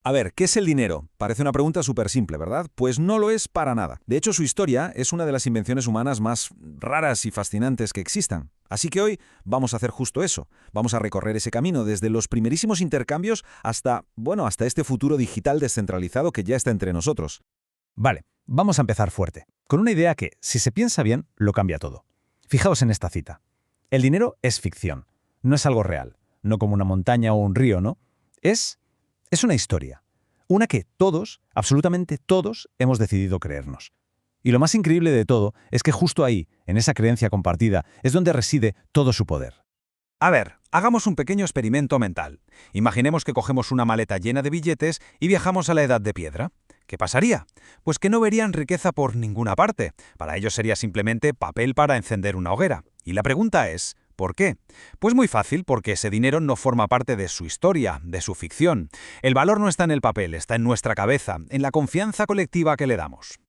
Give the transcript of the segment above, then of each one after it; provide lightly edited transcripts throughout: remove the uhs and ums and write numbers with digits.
A ver, ¿qué es el dinero? Parece una pregunta súper simple, ¿verdad? Pues no lo es para nada. De hecho, su historia es una de las invenciones humanas más raras y fascinantes que existan. Así que hoy vamos a hacer justo eso. Vamos a recorrer ese camino desde los primerísimos intercambios hasta, bueno, hasta este futuro digital descentralizado que ya está entre nosotros. Vale, vamos a empezar fuerte, con una idea que, si se piensa bien, lo cambia todo. Fijaos en esta cita. El dinero es ficción, no es algo real, no como una montaña o un río, ¿no? Es una historia, una que todos, absolutamente todos, hemos decidido creernos. Y lo más increíble de todo es que justo ahí, en esa creencia compartida, es donde reside todo su poder. A ver, hagamos un pequeño experimento mental. Imaginemos que cogemos una maleta llena de billetes y viajamos a la Edad de Piedra. ¿Qué pasaría? Pues que no verían riqueza por ninguna parte. Para ellos sería simplemente papel para encender una hoguera. Y la pregunta es, ¿por qué? Pues muy fácil, porque ese dinero no forma parte de su historia, de su ficción. El valor no está en el papel, está en nuestra cabeza, en la confianza colectiva que le damos.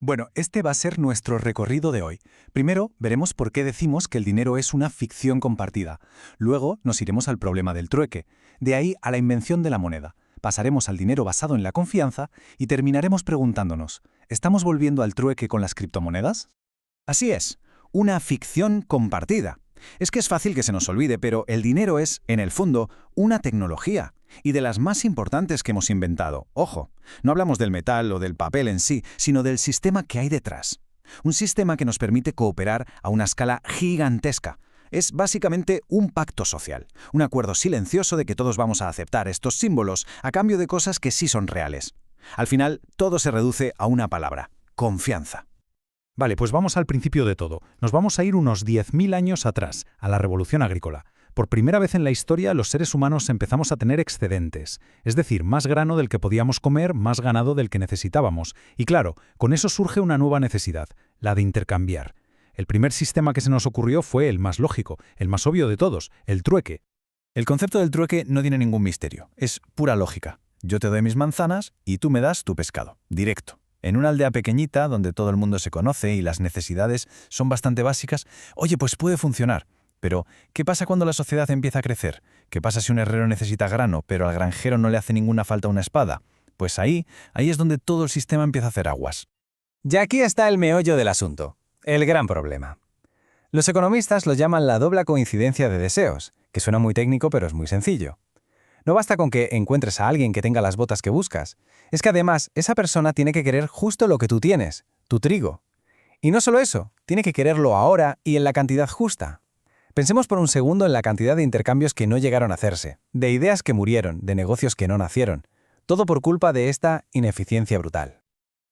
Bueno, este va a ser nuestro recorrido de hoy. Primero, veremos por qué decimos que el dinero es una ficción compartida. Luego, nos iremos al problema del trueque. De ahí a la invención de la moneda. Pasaremos al dinero basado en la confianza y terminaremos preguntándonos, ¿estamos volviendo al trueque con las criptomonedas? Así es, una ficción compartida. Es que es fácil que se nos olvide, pero el dinero es, en el fondo, una tecnología, y de las más importantes que hemos inventado. Ojo, no hablamos del metal o del papel en sí, sino del sistema que hay detrás. Un sistema que nos permite cooperar a una escala gigantesca. Es básicamente un pacto social, un acuerdo silencioso de que todos vamos a aceptar estos símbolos a cambio de cosas que sí son reales. Al final, todo se reduce a una palabra: confianza. Vale, pues vamos al principio de todo. Nos vamos a ir unos 10.000 años atrás, a la Revolución Agrícola. Por primera vez en la historia, los seres humanos empezamos a tener excedentes, es decir, más grano del que podíamos comer, más ganado del que necesitábamos. Y claro, con eso surge una nueva necesidad, la de intercambiar. El primer sistema que se nos ocurrió fue el más lógico, el más obvio de todos, el trueque. El concepto del trueque no tiene ningún misterio, es pura lógica. Yo te doy mis manzanas y tú me das tu pescado, directo. En una aldea pequeñita, donde todo el mundo se conoce y las necesidades son bastante básicas, oye, pues puede funcionar. Pero, ¿qué pasa cuando la sociedad empieza a crecer? ¿Qué pasa si un herrero necesita grano, pero al granjero no le hace ninguna falta una espada? Pues ahí es donde todo el sistema empieza a hacer aguas. Y aquí está el meollo del asunto, el gran problema. Los economistas lo llaman la doble coincidencia de deseos, que suena muy técnico pero es muy sencillo. No basta con que encuentres a alguien que tenga las botas que buscas. Es que además, esa persona tiene que querer justo lo que tú tienes, tu trigo. Y no solo eso, tiene que quererlo ahora y en la cantidad justa. Pensemos por un segundo en la cantidad de intercambios que no llegaron a hacerse, de ideas que murieron, de negocios que no nacieron. Todo por culpa de esta ineficiencia brutal.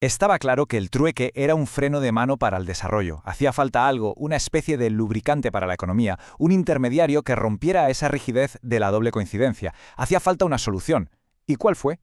Estaba claro que el trueque era un freno de mano para el desarrollo. Hacía falta algo, una especie de lubricante para la economía, un intermediario que rompiera esa rigidez de la doble coincidencia. Hacía falta una solución. ¿Y cuál fue?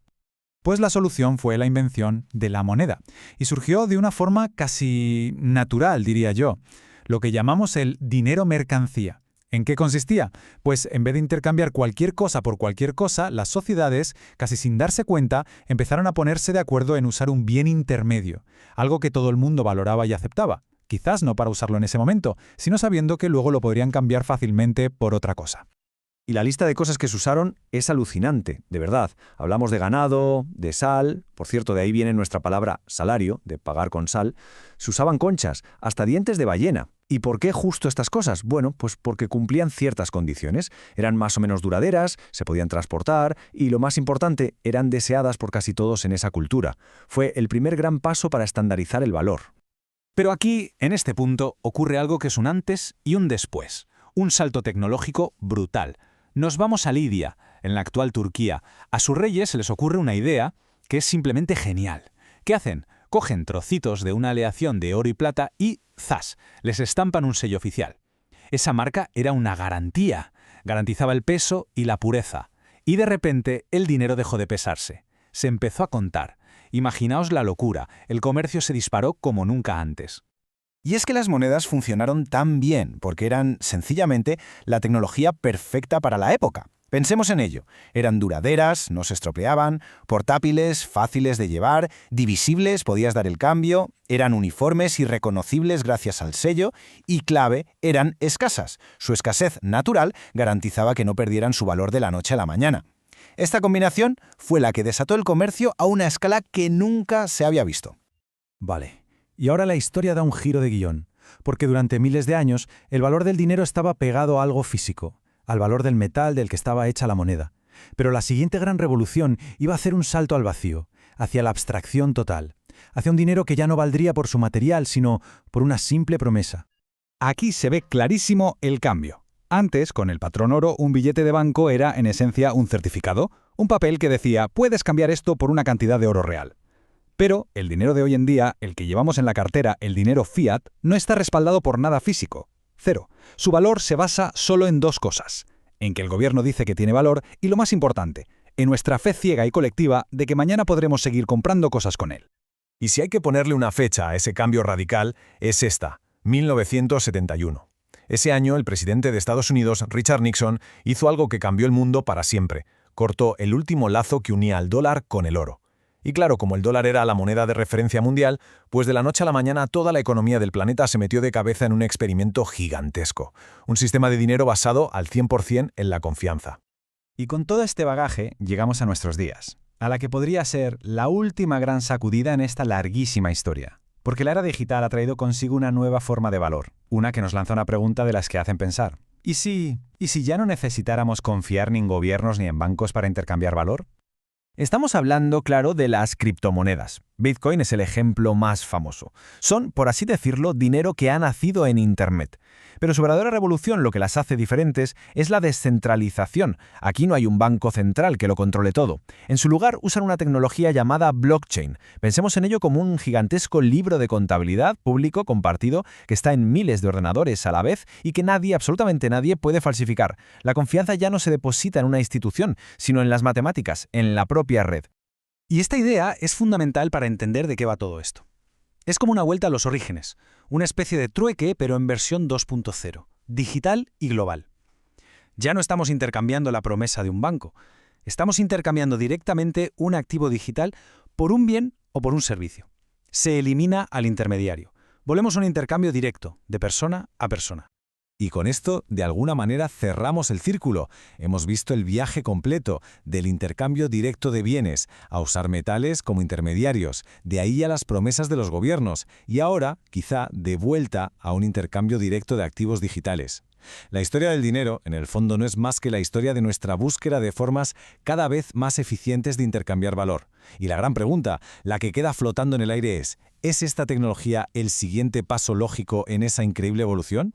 Pues la solución fue la invención de la moneda. Y surgió de una forma casi natural, diría yo. Lo que llamamos el dinero mercancía. ¿En qué consistía? Pues en vez de intercambiar cualquier cosa por cualquier cosa, las sociedades, casi sin darse cuenta, empezaron a ponerse de acuerdo en usar un bien intermedio, algo que todo el mundo valoraba y aceptaba. Quizás no para usarlo en ese momento, sino sabiendo que luego lo podrían cambiar fácilmente por otra cosa. Y la lista de cosas que se usaron es alucinante, de verdad. Hablamos de ganado, de sal, por cierto, de ahí viene nuestra palabra salario, de pagar con sal. Se usaban conchas, hasta dientes de ballena. ¿Y por qué justo estas cosas? Bueno, pues porque cumplían ciertas condiciones. Eran más o menos duraderas, se podían transportar y, lo más importante, eran deseadas por casi todos en esa cultura. Fue el primer gran paso para estandarizar el valor. Pero aquí, en este punto, ocurre algo que es un antes y un después. Un salto tecnológico brutal. Nos vamos a Lidia, en la actual Turquía. A sus reyes se les ocurre una idea que es simplemente genial. ¿Qué hacen? Cogen trocitos de una aleación de oro y plata y ¡zas!, les estampan un sello oficial. Esa marca era una garantía. Garantizaba el peso y la pureza. Y de repente el dinero dejó de pesarse. Se empezó a contar. Imaginaos la locura. El comercio se disparó como nunca antes. Y es que las monedas funcionaron tan bien, porque eran, sencillamente, la tecnología perfecta para la época. Pensemos en ello. Eran duraderas, no se estropeaban, portátiles, fáciles de llevar, divisibles, podías dar el cambio, eran uniformes y reconocibles gracias al sello, y clave, eran escasas. Su escasez natural garantizaba que no perdieran su valor de la noche a la mañana. Esta combinación fue la que desató el comercio a una escala que nunca se había visto. Vale. Y ahora la historia da un giro de guión, porque durante miles de años el valor del dinero estaba pegado a algo físico, al valor del metal del que estaba hecha la moneda. Pero la siguiente gran revolución iba a hacer un salto al vacío, hacia la abstracción total, hacia un dinero que ya no valdría por su material, sino por una simple promesa. Aquí se ve clarísimo el cambio. Antes, con el patrón oro, un billete de banco era, en esencia, un certificado, un papel que decía, puedes cambiar esto por una cantidad de oro real. Pero el dinero de hoy en día, el que llevamos en la cartera, el dinero fiat, no está respaldado por nada físico. Cero. Su valor se basa solo en dos cosas. En que el gobierno dice que tiene valor y, lo más importante, en nuestra fe ciega y colectiva de que mañana podremos seguir comprando cosas con él. Y si hay que ponerle una fecha a ese cambio radical, es esta, 1971. Ese año, el presidente de Estados Unidos, Richard Nixon, hizo algo que cambió el mundo para siempre. Cortó el último lazo que unía al dólar con el oro. Y claro, como el dólar era la moneda de referencia mundial, pues de la noche a la mañana toda la economía del planeta se metió de cabeza en un experimento gigantesco. Un sistema de dinero basado al 100% en la confianza. Y con todo este bagaje llegamos a nuestros días, a la que podría ser la última gran sacudida en esta larguísima historia. Porque la era digital ha traído consigo una nueva forma de valor, una que nos lanza una pregunta de las que hacen pensar. ¿Y si ya no necesitáramos confiar ni en gobiernos ni en bancos para intercambiar valor? Estamos hablando, claro, de las criptomonedas. Bitcoin es el ejemplo más famoso. Son, por así decirlo, dinero que ha nacido en Internet. Pero su verdadera revolución, lo que las hace diferentes, es la descentralización. Aquí no hay un banco central que lo controle todo. En su lugar, usan una tecnología llamada blockchain. Pensemos en ello como un gigantesco libro de contabilidad público compartido que está en miles de ordenadores a la vez y que nadie, absolutamente nadie, puede falsificar. La confianza ya no se deposita en una institución, sino en las matemáticas, en la propia red. Y esta idea es fundamental para entender de qué va todo esto. Es como una vuelta a los orígenes, una especie de trueque pero en versión 2.0, digital y global. Ya no estamos intercambiando la promesa de un banco, estamos intercambiando directamente un activo digital por un bien o por un servicio. Se elimina al intermediario. Volvemos a un intercambio directo, de persona a persona. Y con esto, de alguna manera, cerramos el círculo. Hemos visto el viaje completo del intercambio directo de bienes a usar metales como intermediarios, de ahí a las promesas de los gobiernos, y ahora, quizá, de vuelta a un intercambio directo de activos digitales. La historia del dinero, en el fondo, no es más que la historia de nuestra búsqueda de formas cada vez más eficientes de intercambiar valor. Y la gran pregunta, la que queda flotando en el aire ¿es esta tecnología el siguiente paso lógico en esa increíble evolución?